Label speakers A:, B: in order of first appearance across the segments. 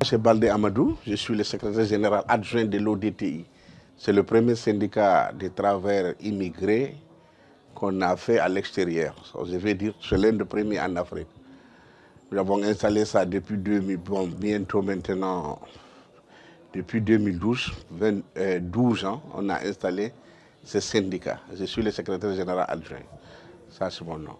A: c'est Baldé Amadou, je suis le secrétaire général adjoint de l'ODTI. C'est le premier syndicat de travailleurs immigrés qu'on a fait à l'extérieur. Je vais dire, c'est l'un des premiers en Afrique. Nous avons installé ça depuis 2000, bon, bientôt maintenant, depuis 2012, 12 ans, on a installé ce syndicat. Je suis le secrétaire général adjoint. Ça, c'est mon nom.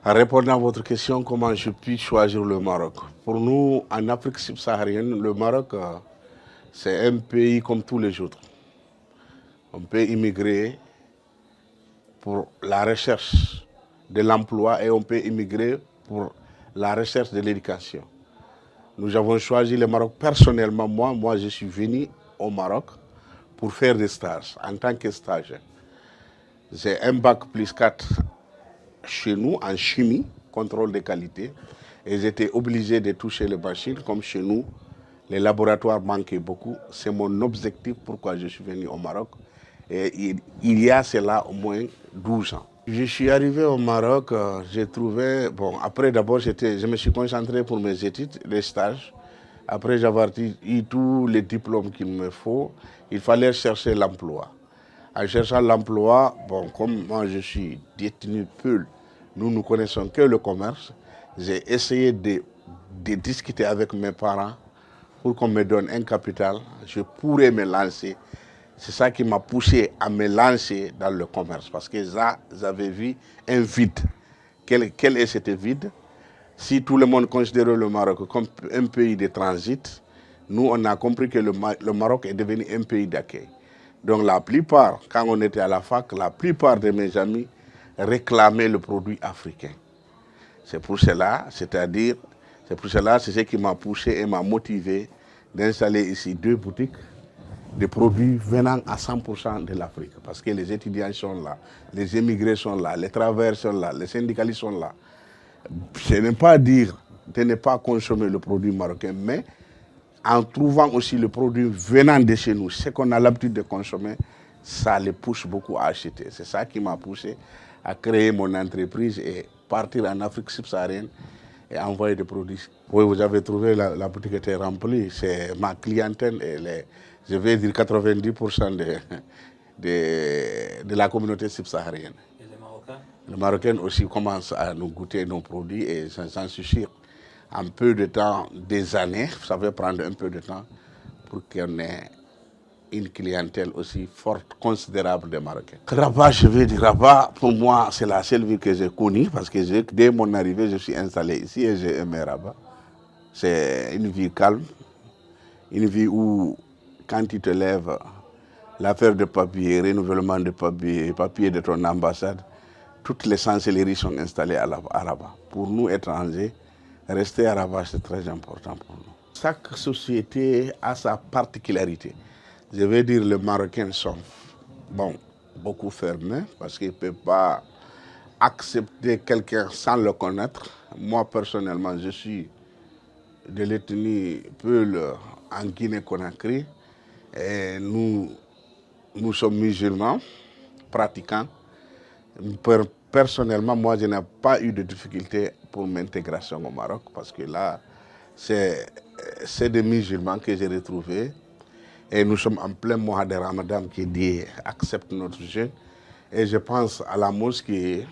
A: En répondant à votre question, comment je puis choisir le Maroc? Pour nous, en Afrique subsaharienne, le Maroc, c'est un pays comme tous les autres. On peut immigrer pour la recherche de l'emploi et on peut immigrer pour la recherche de l'éducation. Nous avons choisi le Maroc personnellement. Moi, je suis venu au Maroc pour faire des stages en tant que stagiaire. J'ai un bac plus 4 chez nous en chimie, contrôle de qualité, et j'étais obligé de toucher les machines comme chez nous. Les laboratoires manquaient beaucoup. C'est mon objectif pourquoi je suis venu au Maroc. Et il y a cela au moins 12 ans. Je suis arrivé au Maroc, j'ai trouvé... Bon, après d'abord, je me suis concentré pour mes études, les stages. Après avoir eu tous les diplômes qu'il me faut, il fallait chercher l'emploi. En cherchant l'emploi, bon, comme moi je suis détenu Peul, nous ne connaissons que le commerce, j'ai essayé de discuter avec mes parents pour qu'on me donne un capital, je pourrais me lancer. C'est ça qui m'a poussé à me lancer dans le commerce, parce que là, j'avais vu un vide. Quel est ce vide? Si tout le monde considérait le Maroc comme un pays de transit, nous, on a compris que le Maroc est devenu un pays d'accueil. Donc la plupart, quand on était à la fac, la plupart de mes amis réclamaient le produit africain. C'est pour cela, c'est ce qui m'a poussé et m'a motivé d'installer ici 2 boutiques de produits venant à 100% de l'Afrique. Parce que les étudiants sont là, les émigrés sont là, les travailleurs sont là, les syndicalistes sont là. Ce n'est pas dire de ne pas consommer le produit marocain, mais en trouvant aussi le produit venant de chez nous, ce qu'on a l'habitude de consommer, ça les pousse beaucoup à acheter. C'est ça qui m'a poussé à créer mon entreprise et partir en Afrique subsaharienne et envoyer des produits. Oui, vous avez trouvé, la boutique était remplie. C'est ma clientèle, et je vais dire 90% de la communauté subsaharienne.
B: Et les Marocains?
A: Les Marocains aussi commencent à nous goûter nos produits et j'en suis sûr. En peu de temps, des années, ça va prendre un peu de temps pour qu'on ait une clientèle aussi forte, considérable des Marocains. Rabat, je vais dire Rabat, pour moi, c'est la seule ville que j'ai connue parce que dès mon arrivée, je suis installé ici et j'ai aimé Rabat. C'est une ville calme, une ville où, quand tu te lèves, l'affaire de papier, renouvellement de papier de ton ambassade, toutes les chancelleries sont installées à Rabat. Pour nous, étrangers, rester à Rabat, c'est très important pour nous. Chaque société a sa particularité. Je vais dire les Marocains sont beaucoup fermés parce qu'ils ne peuvent pas accepter quelqu'un sans le connaître. Moi, personnellement, je suis de l'ethnie Peul en Guinée-Conakry. Et nous sommes musulmans, pratiquants. Personnellement, moi, je n'ai pas eu de difficulté pour m'intégration au Maroc parce que là, c'est des musulmans que j'ai retrouvés. Et nous sommes en plein mois de Ramadan qui dit accepte notre jeûne. Et je pense à la mosquée,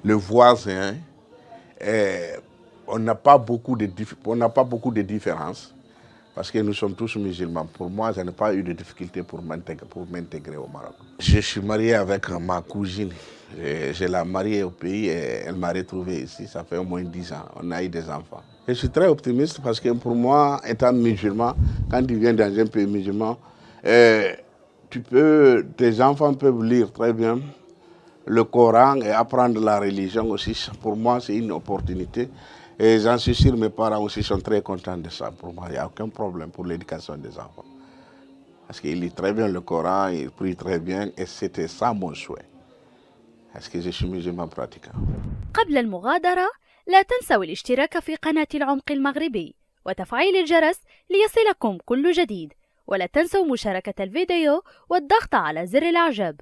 A: le voisin, on n'a pas beaucoup de différences parce que nous sommes tous musulmans. Pour moi, je n'ai pas eu de difficulté pour m'intégrer au Maroc. Je suis marié avec ma cousine. Je l'ai mariée au pays et elle m'a retrouvé ici. Ça fait au moins 10 ans. On a eu des enfants. Je suis très optimiste parce que pour moi, étant musulman, quand tu viens dans un pays musulman, tes enfants peuvent lire très bien le Coran et apprendre la religion aussi. Pour moi, c'est une opportunité. Et j'en suis sûr, mes parents aussi sont très contents de ça. Pour moi, il n'y a aucun problème pour l'éducation des enfants. Parce qu'ils lisent très bien le Coran, ils prient très bien, et c'était ça mon souhait. Parce que je suis musulman pratiquant.
C: قبل المغادرة لا تنسوا الاشتراك في قناة العمق المغربي وتفعيل الجرس ليصلكم كل جديد، ولا تنسوا مشاركة الفيديو والضغط على زر الإعجاب.